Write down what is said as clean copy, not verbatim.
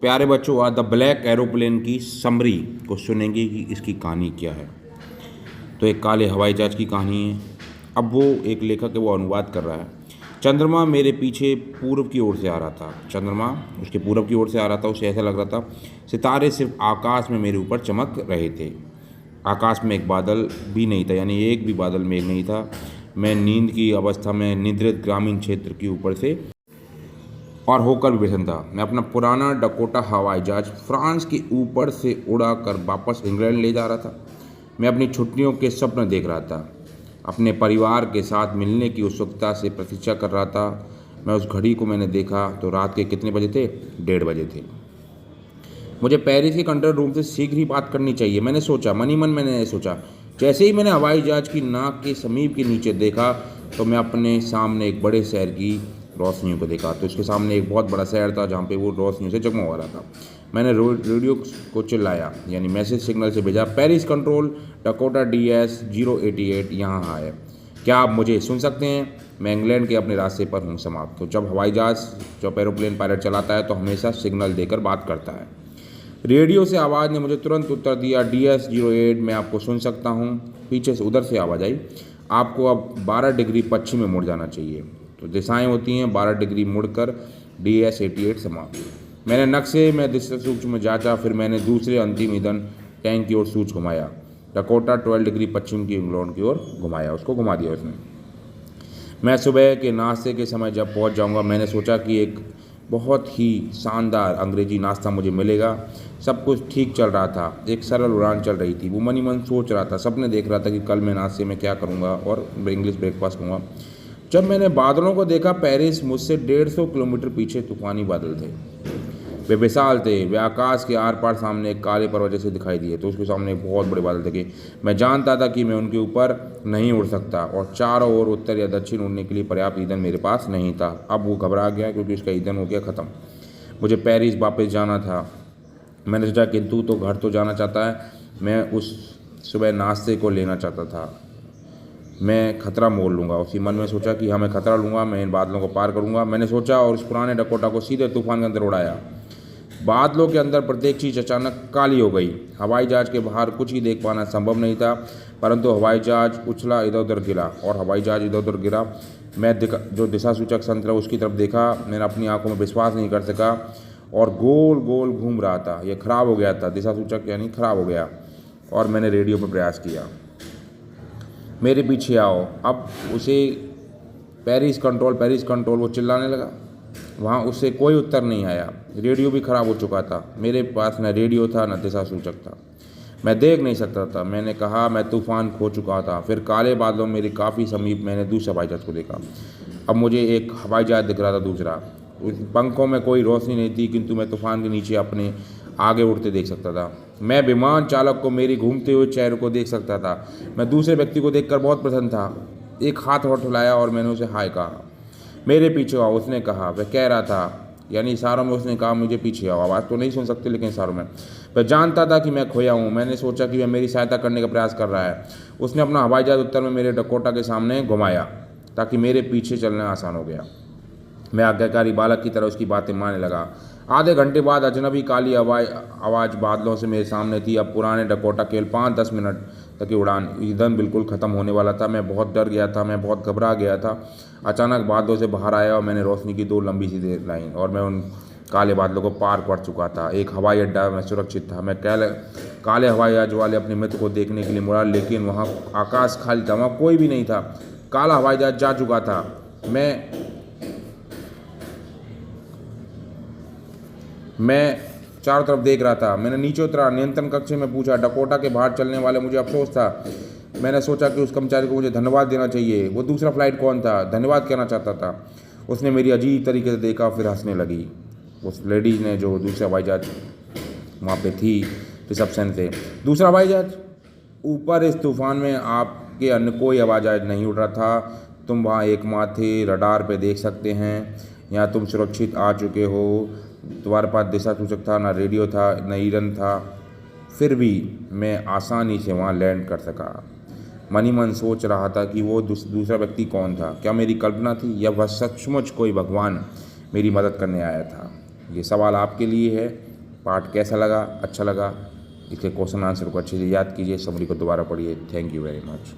प्यारे बच्चों, आज द ब्लैक एरोप्लेन की समरी को सुनेंगे कि इसकी कहानी क्या है। तो एक काले हवाई जहाज की कहानी है। अब वो एक लेखक है, वो अनुवाद कर रहा है। चंद्रमा मेरे पीछे पूर्व की ओर से आ रहा था। चंद्रमा उसके पूर्व की ओर से आ रहा था। उसे ऐसा लग रहा था सितारे सिर्फ आकाश में मेरे ऊपर चमक रहे थे। आकाश में एक बादल भी नहीं था, यानी एक भी बादल मेघ नहीं था। मैं नींद की अवस्था में निद्रित ग्रामीण क्षेत्र के ऊपर से और होकर भी बेचैन था। मैं अपना पुराना डकोटा हवाई जहाज फ्रांस के ऊपर से उड़ा कर वापस इंग्लैंड ले जा रहा था। मैं अपनी छुट्टियों के स्वप्न देख रहा था, अपने परिवार के साथ मिलने की उत्सुकता से प्रतीक्षा कर रहा था। मैं उस घड़ी को मैंने देखा तो रात के कितने बजे थे? 1:30 थे। मुझे पेरिस के कंट्रोल रूम से शीघ्र ही बात करनी चाहिए, मैंने सोचा। मन ही मन मैंने सोचा। जैसे ही मैंने हवाई जहाज की नाक के समीप के नीचे देखा तो मैं अपने सामने एक बड़े शहर की रोशनियों को देखा। तो उसके सामने एक बहुत बड़ा शहर था जहाँ पे वो रोशनियों से जगमगा रहा था। मैंने रेडियो को चिल्लाया, यानी मैसेज सिग्नल से भेजा, पेरिस कंट्रोल, डकोटा DS 088 यहाँ है। क्या आप मुझे सुन सकते हैं? मैं इंग्लैंड के अपने रास्ते पर हूँ समाप्त। तो जब एरोप्लेन पायलट चलाता है तो हमेशा सिग्नल देकर बात करता है। रेडियो से आवाज़ ने मुझे तुरंत उत्तर दिया, DS 08 मैं आपको सुन सकता हूँ। पीछे से उधर से आवाज़ आई, आपको अब 12 डिग्री पश्चिम में मुड़ जाना चाहिए। तो दिशाएं होती हैं 12 डिग्री मुड़कर DS 88 समाप्त। मैंने नक्शे में दिशा सूक्ष्म में जांचा, फिर मैंने दूसरे अंतिम ईंधन टैंक की ओर सूच घुमाया। डकोटा 12 डिग्री पश्चिम की इंग्लैंड की ओर घुमाया, उसको घुमा दिया उसने। मैं सुबह के नाश्ते के समय जब पहुंच जाऊंगा, मैंने सोचा कि एक बहुत ही शानदार अंग्रेजी नाश्ता मुझे मिलेगा। सब कुछ ठीक चल रहा था, एक सरल उड़ान चल रही थी। वो मन ही मन सोच रहा था, सपने देख रहा था कि कल मैं नाश्ते में क्या करूंगा और इंग्लिश ब्रेकफास्ट करूँगा। जब मैंने बादलों को देखा, पेरिस मुझसे 150 किलोमीटर पीछे तूफानी बादल थे। वे विशाल थे, वे आकाश के आर पार सामने एक काले पर्वत जैसे दिखाई दिए। तो उसके सामने एक बहुत बड़े बादल थे। मैं जानता था कि मैं उनके ऊपर नहीं उड़ सकता और चारों ओर उत्तर या दक्षिण उड़ने के लिए पर्याप्त ईंधन मेरे पास नहीं था। अब वो घबरा गया क्योंकि उसका ईंधन हो गया ख़त्म। मुझे पेरिस वापस जाना था। मैंने सोचा कि तू तो घर तो जाना चाहता है, मैं उस सुबह नाश्ते को लेना चाहता था। मैं खतरा मोल लूँगा। उसी मन में सोचा कि हाँ, मैं खतरा लूँगा, मैं इन बादलों को पार करूँगा। मैंने सोचा और उस पुराने डकोटा को सीधे तूफान के अंदर उड़ाया। बादलों के अंदर प्रत्येक चीज़ अचानक काली हो गई। हवाई जहाज के बाहर कुछ ही देख पाना संभव नहीं था, परंतु हवाई जहाज उछला, इधर उधर गिरा और हवाई जहाज इधर उधर गिरा। मैं जो दिशा सूचक यंत्र उसकी तरफ देखा, मैंने अपनी आंखों में विश्वास नहीं कर सका और गोल गोल घूम रहा था। यह खराब हो गया था, दिशा सूचक यानी खराब हो गया। और मैंने रेडियो पर प्रयास किया, मेरे पीछे आओ। अब उसे पेरिस कंट्रोल वो चिल्लाने लगा। वहाँ उससे कोई उत्तर नहीं आया। रेडियो भी ख़राब हो चुका था। मेरे पास न रेडियो था न दिशा सूचक था। मैं देख नहीं सकता था। मैंने कहा, मैं तूफान खो चुका था। फिर काले बादलों मेरे काफ़ी समीप मैंने दूसरे हवाई जहाज को देखा। अब मुझे एक हवाई जहाज दिख रहा था दूसरा। उस पंखों में कोई रोशनी नहीं थी, किंतु मैं तूफान के नीचे अपने आगे उड़ते देख सकता था। मैं विमान चालक को मेरी घूमते हुए चेहरे को देख सकता था। मैं दूसरे व्यक्ति को देखकर बहुत प्रसन्न था। एक हाथ उठाया और मैंने उसे हाय कहा। मेरे पीछे आओ, उसने कहा। वह कह रहा था, यानी इशारों में उसने कहा मुझे पीछे आओ। आवाज़ तो नहीं सुन सकते, लेकिन इशारों में। वह जानता था कि मैं खोया हूँ। मैंने सोचा कि वह मेरी सहायता करने का प्रयास कर रहा है। उसने अपना हवाई जहाज उत्तर में मेरे डकोटा के सामने घुमाया ताकि मेरे पीछे चलना आसान हो गया। मैं आज्ञाकारी बालक की तरह उसकी बातें मानने लगा। आधे घंटे बाद अजनबी काली आवाज़ बादलों से मेरे सामने थी। अब पुराने डकोटा केवल 5-10 मिनट तक की उड़ान, ईंधन बिल्कुल ख़त्म होने वाला था। मैं बहुत डर गया था, मैं बहुत घबरा गया था। अचानक बादलों से बाहर आया और मैंने रोशनी की 2 लंबी सीधी लाइन, और मैं उन काले बादलों को पार कर चुका था। एक हवाई अड्डा में सुरक्षित था। मैं काले हवाई जहाज वाले अपने मित्र को देखने के लिए मुड़ा, लेकिन वहाँ आकाश खाली था, वहाँ कोई भी नहीं था। काला हवाई जहाज जा चुका था। मैं चारों तरफ देख रहा था। मैंने नीचे उतरा, नियंत्रण कक्ष में पूछा। डकोटा के बाहर चलने वाले मुझे अफसोस था। मैंने सोचा कि उस कर्मचारी को मुझे धन्यवाद देना चाहिए। वो दूसरा फ्लाइट कौन था? धन्यवाद कहना चाहता था। उसने मेरी अजीब तरीके से देखा, फिर हंसने लगी। उस लेडीज ने जो दूसरे हवाई जहाज वहाँ पे थी, रिसेप्शन से। दूसरा हवाई जहाज ऊपर इस तूफान में आपके अन्य कोई हवाई जहाज नहीं उड़ रहा था। तुम वहाँ एकमात्र थे, रडार पे देख सकते हैं। यहाँ तुम सुरक्षित आ चुके हो। तुम्हारे पास दिशा सूचक था, ना रेडियो था, न ईंधन था। फिर भी मैं आसानी से वहाँ लैंड कर सका। मन ही मन सोच रहा था कि वो दूसरा व्यक्ति कौन था। क्या मेरी कल्पना थी या वह सचमुच कोई भगवान मेरी मदद करने आया था? ये सवाल आपके लिए है। पार्ट कैसा लगा, अच्छा लगा, इसके क्वेश्चन आंसर को अच्छे से याद कीजिए, समरी को दोबारा पढ़िए। Thank you very much.